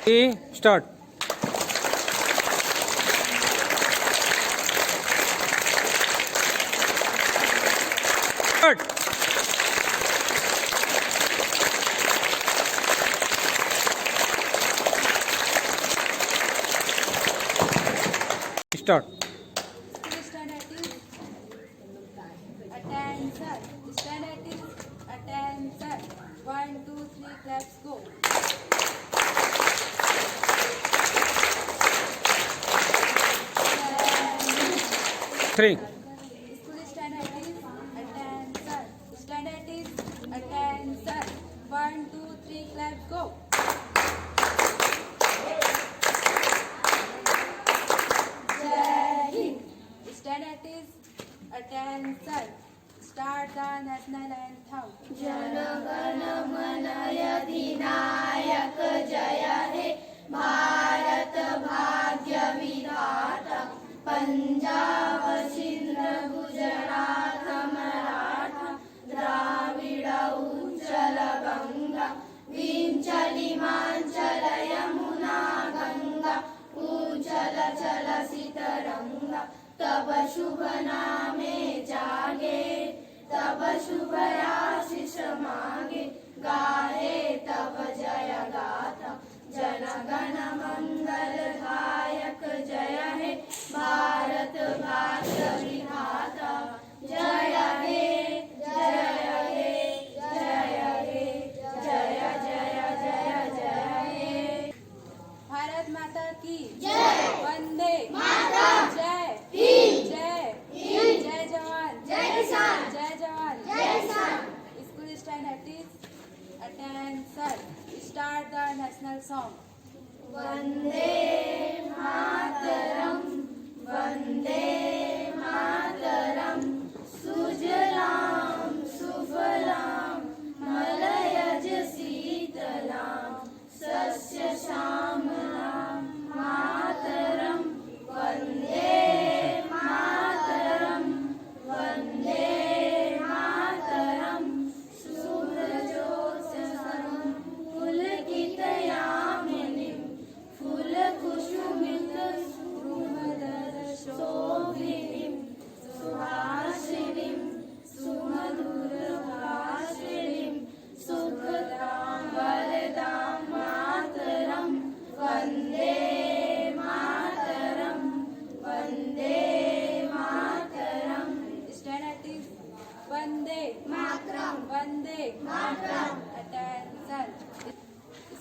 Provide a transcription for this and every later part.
Start. Start. Start. Stand at ease. Attention. Stand at ease. Attention. 1, 2, 3, claps, go. Three. School stand at ease. Attention. Stand at ease. Attention. 1, 2, 3, claps, go. Jai Hind. Stand at ease. Attention. Start the national anthem. Bharat माता की जय. वंदे मातरम. जय हिंद. जय हिंद. जय जवान. जय किसान. जय जवान. जय किसान. School stand at ease. Attention. Start the national song. Stand at ease. Vande Mataram. Vande Mataram. Attention.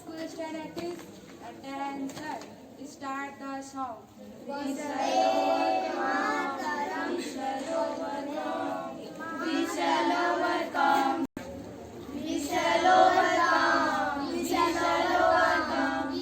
School stand at ease. Attention. Start the song. We shall overcome. We shall overcome. We shall overcome.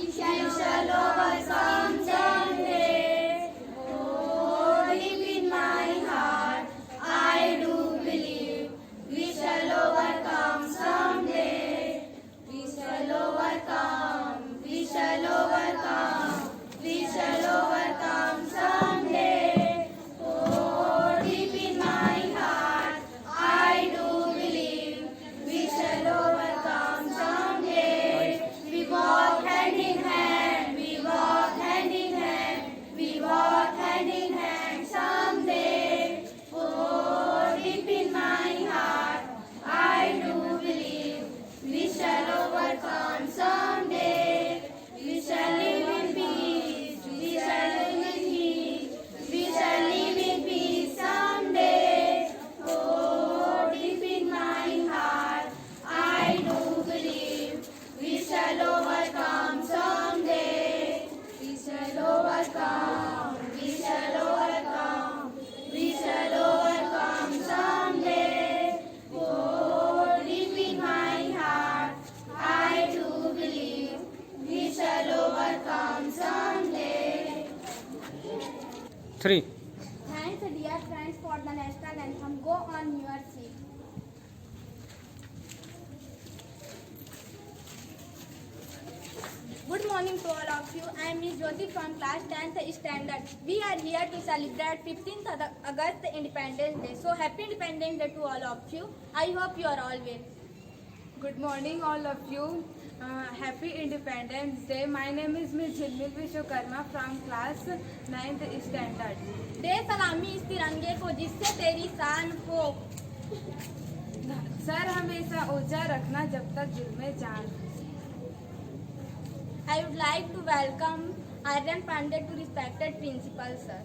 We shall overcome someday. Oh, deep in my heart, I do believe we shall overcome someday. We shall overcome. We shall overcome. We shall overcome someday. Oh, deep in my heart, I do believe we shall overcome someday. We walk hand in hand. We walk hand in hand. We walk hand in hand someday. Oh, deep in my heart, I do believe we shall overcome someday. We shall live in peace. We shall live in peace. We shall live in peace someday. Oh, deep in my heart, I do believe we shall overcome someday. We shall overcome. We shall overcome. We shall overcome someday. Oh, deep in my heart, I do believe we shall overcome someday. Three. Thanks, dear friends, for the national anthem. Go on your seat. Good morning to all of you. I am Ms. Jyoti from class 10th standard. We are here to celebrate 15th August Independence Day. So happy Independence Day to all of you. I hope you are all well. Good morning all of you. Happy Independence Day. My name is Ms. Jilmil Vishwakarma from class 9th standard. दे सलामी इस तिरंगे को जिससे तेरी शान हो। Sir हमेशा ऊंचा रखना जब तक दिल में जान। I would like to welcome Aryan Pandey to respected principal sir.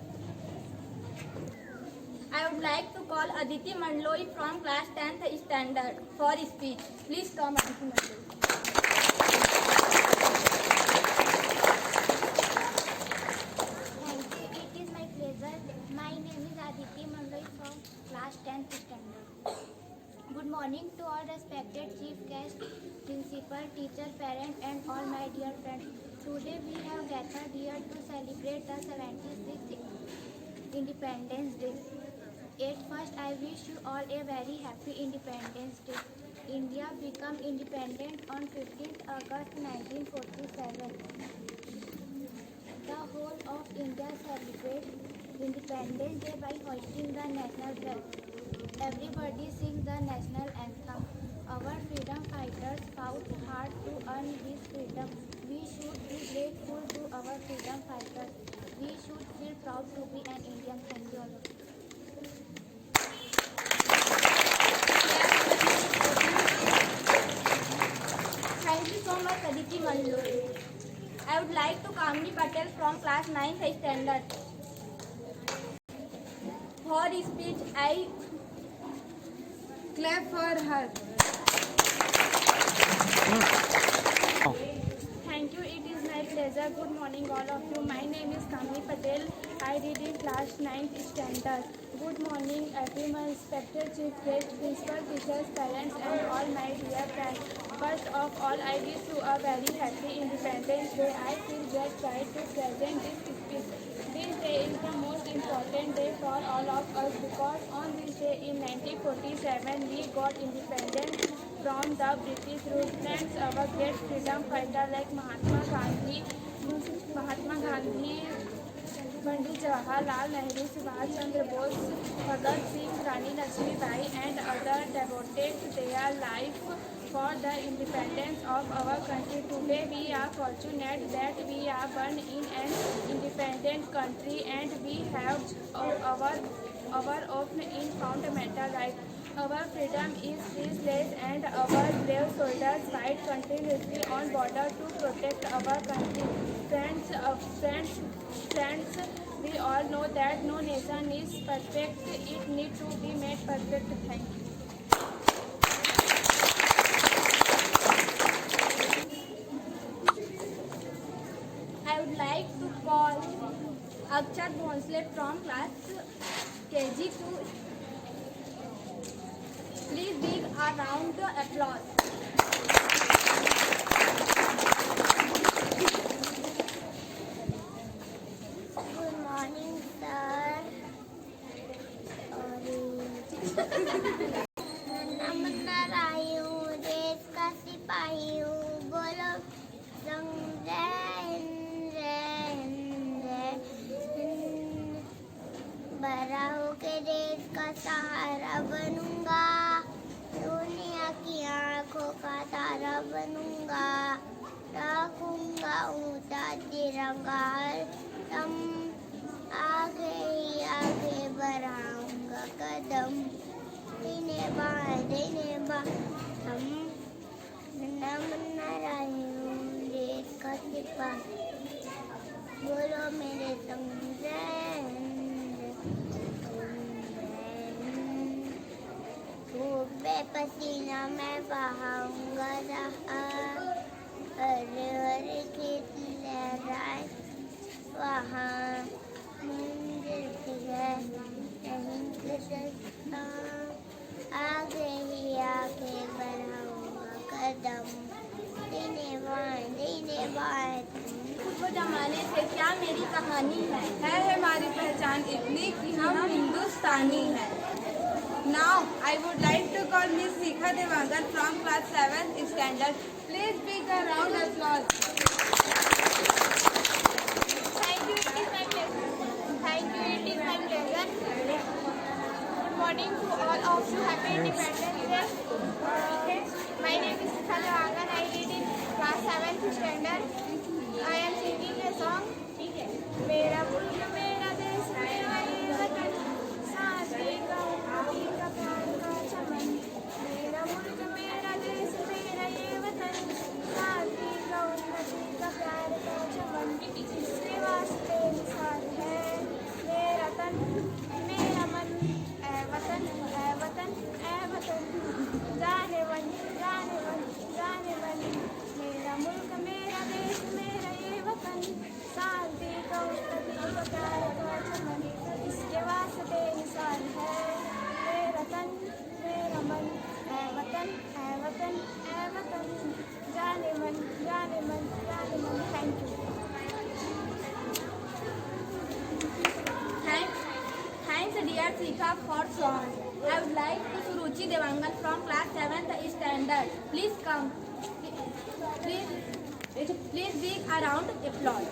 I would like to call Aditi Mandloi from class 10th standard for speech. Please come Aditi Mandloi. Thank you. It is my pleasure. My name is Aditi Mandloi from class 10th standard. Good morning to all respected chief guest, principal, teacher, parent and all my dear friends. Today we have gathered here to celebrate the 76th Independence Day. At first I wish you all a very happy Independence Day. India became independent on 15th August 1947. The whole of India celebrates Independence Day by hoisting the national flag. Everybody sings the national anthem. Our freedom fighters fought hard to earn this freedom. We should be grateful to our freedom fighters. We should feel proud to be an Indian. Thank you all. Thank you so much Aditi Mandloi. I would like to Kamini Patel from class 9th standard. For speech I Clap for her. Thank you. It is my pleasure. Good morning, all of you. My name is Kamini Patel. I read in class 9th standard. Good morning, everyone, respected chief guest, principal, teachers, parents, and all my dear friends. First of all, I wish you a very happy Independence Day. I feel great pride to present this speech. This day is the most important day for all of us because on this day in 1947 we got independence from the British rule. Friends, our great freedom fighter like Mahatma Gandhi, Pandit Jawaharlal Nehru, Subhash Chandra Bose, Bhagat Singh, Rani Lakshmi Bai and others devoted their life for the independence of our country. Today we are fortunate that we are born in an independent country and we have our own in fundamental rights. Our freedom is priceless and our brave soldiers fight continuously on border to protect our country. Friends, we all know that no nation is perfect. It needs to be made perfect. Thank you. I would like to call Akshat Bhonsle from class KG2. Please big a round of applause. Good morning, sir. नमन रही हूँ, देश का सिपाही हूँ, बोलो संग जय हिंद, जय हिंद, जय हिंद। बड़ा होके देश का सहारा बनूंगा, दुनिया की आंखों का तारा बनूंगा, रखूंगा ऊंचा तिरंगा हरदम, आगे ही आगे बढ़ाऊंगा कदम, दिने बाय हम नमन रही हूँ देश का सिपाही, बोलो मेरे संग जय हिंद, जय हिंद। धूप में पसीना मैं बहाऊंगा रहा, हरे हरे खेत लहराए वहाँ, मंदिर भी है नहीं गुजरता, आगे ही आगे बढ़ाऊंगा कदम, दिने बाय पूर्व जमाने से क्या मेरी कहानी है हमारी पहचान इतनी कि हम हिंदुस्तानी हैं। Now I would like to call Miss Sikha Devangar from class 7th standard. Please big a round of applause. Thank you. It is my pleasure. Thank you. It is my pleasure. Good morning to all of you. Happy Independence Day. My name is Sita Devangan. I read in class 7th standard. I am singing a song. मेरा मुल्क मेरा देश मेरा ये वतन साथी का उन्नति का प्यार का चमन मेरा मुल्क मेरा देश मेरा ये वतन साथी का उन्नति का प्यार का चमन इसके वास्ते निसार है मेरा तन मेरा मन ऐ वतन ऐ वतन ऐ वतन जाने मन जाने मन जाने मन मेरा मुल्क मेरा देश मेरा ये वतन शांति का उन्नति का प्यार का चमन इसके वास्ते निशान है मेरा तन मेरा मन ऐ वतन ऐ वतन ऐ वतन जाने मन जाने मन जाने मन thank you Thanks dear Sika for song. I would like to Suruchi Devangan from class 7th standard. Please come. Please big a round applause.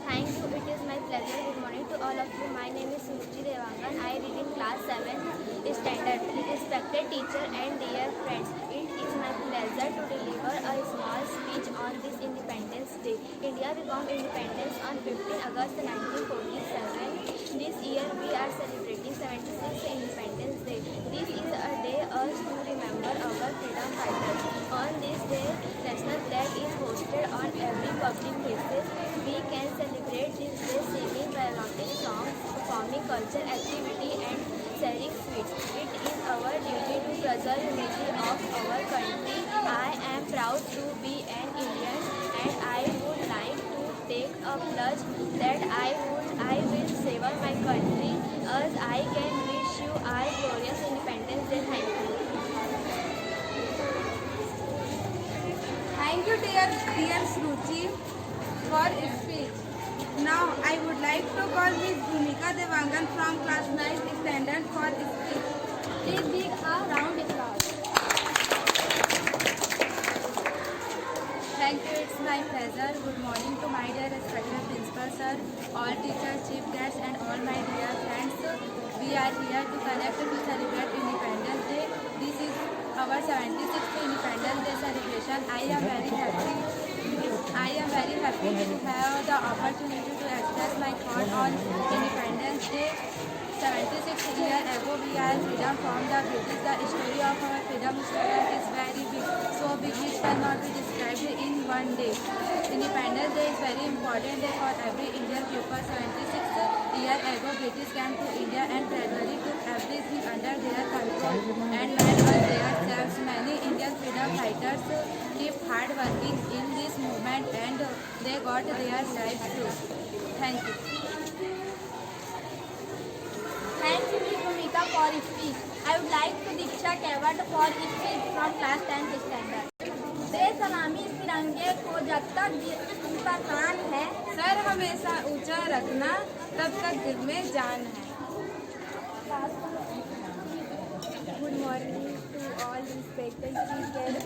Thank you. It is my pleasure. Good morning to all of you. My name is Suruchi Devangan. I read in class 7th standard. Respected teacher and dear friends, it is my pleasure to deliver a small speech on this Independence Day. India became independence on 15 August 1947. This year we are celebrating 76th Independence Day. This is a day us to remember our freedom fighters. On this day, national flag is hosted on every public places. We can celebrate this day singing patriotic songs, performing cultural activity and sharing sweets. It is our duty to preserve unity of our country. I am proud to be an Indian and I would like to take a pledge that I will save my country as I can wish you all glorious Independence Day. Thank you. Thank you, dear Suruchi, for speech. Now, I would like to call Ms. Bhumika Devangan from class 9th standard for speech. Please big a round applause. Thank you. It's my pleasure. Good morning to my dear respected principal sir, all teachers, chief guests, and all my dear friends. We are here to connect to celebrate Independence Day. This is our 76th Independence Day celebration. I am very happy to have the opportunity to express my thought on Independence Day. 76 years ago, we are freedom from the British. The story of our freedom struggle is very big, so big which cannot be described in one day. Independence Day is very important day for every Indian people. 76 years ago, British came to India and gradually took everything under their control and made us their selves. Many Indian freedom fighters keep hard working in this movement and they got their lives too. Thank you. Thanks Ms. Bhumika for speech. I would like to Diksha Kewat for speech from class 10th standard. दे सलामी इस तिरंगे को जब तक ऊपर तान है sir हमेशा ऊंचा रखना तब तक दिल में जान है. Good morning to all respected teachers.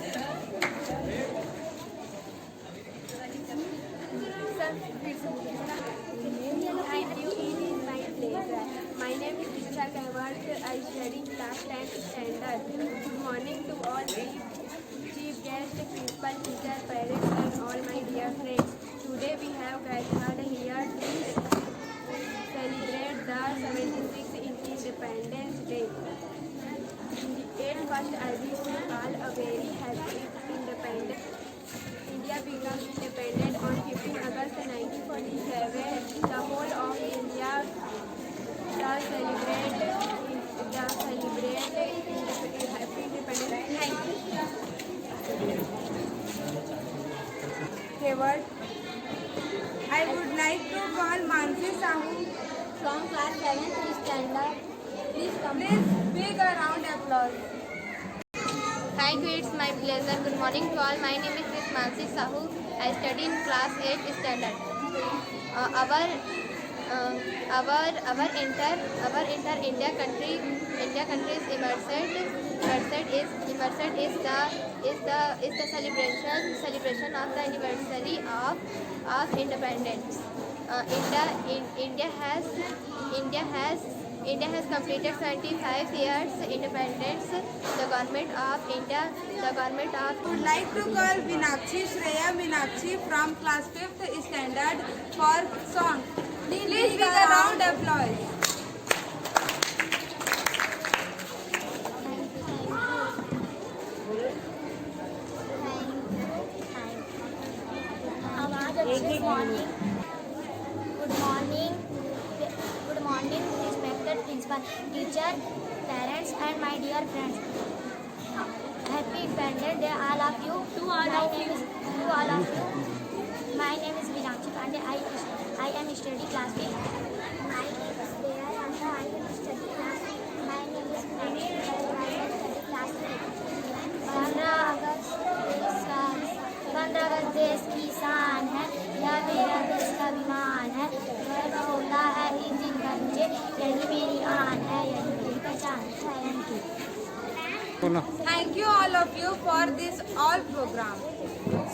Thank you. It is my pleasure. My name is Diksha Kewat. I study class 10th standard. Good morning to all chief guests, principal, teacher, parents, and all my dear friends. Today we have gathered here to celebrate the 76th Independence Day. First, I wish you all a very happy Independence. India became independent on 15 August 1947. The whole of India celebrate happy Independence. Thank you. Kewat. I would like to call Mansi Sahu. From class 7th standard. Please come. Please big a round applause. Thank you. It's my pleasure. Good morning to all. My name is Ms. Mansi Sahu. I study in class 8 standard. Our India country is immersed is the celebration of the anniversary of independence. India has completed 75 years independence. The government of India, would like to call Meenakshi Shreya Meenakshi from class 5th standard for song. Please give a round applause. Good morning, respected principal, teacher, parents, and my dear friends. Happy Independence Day, all of you. To all of you. My name is Meenakshi Pandey. I am studying class 8. My name is Deya Yanta. I am studying class 8. My name is Meenakshi Pandey. I am studying class 8. 15 अगस्त देश की शान है, यह मेरा देश का अभिमान है, गर्व होता है इस दिन का मुझे, यही मेरी आन है, यही मेरी पहचान है। Thank you all of you for this all program.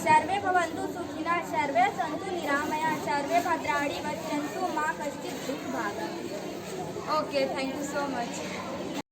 सर्वे भवन्तु सुखिनः, सर्वे सन्तु निरामयाः, सर्वे भद्राणि पश्यन्तु मा कश्चित् दुःखभाग्। Okay, thank you so much.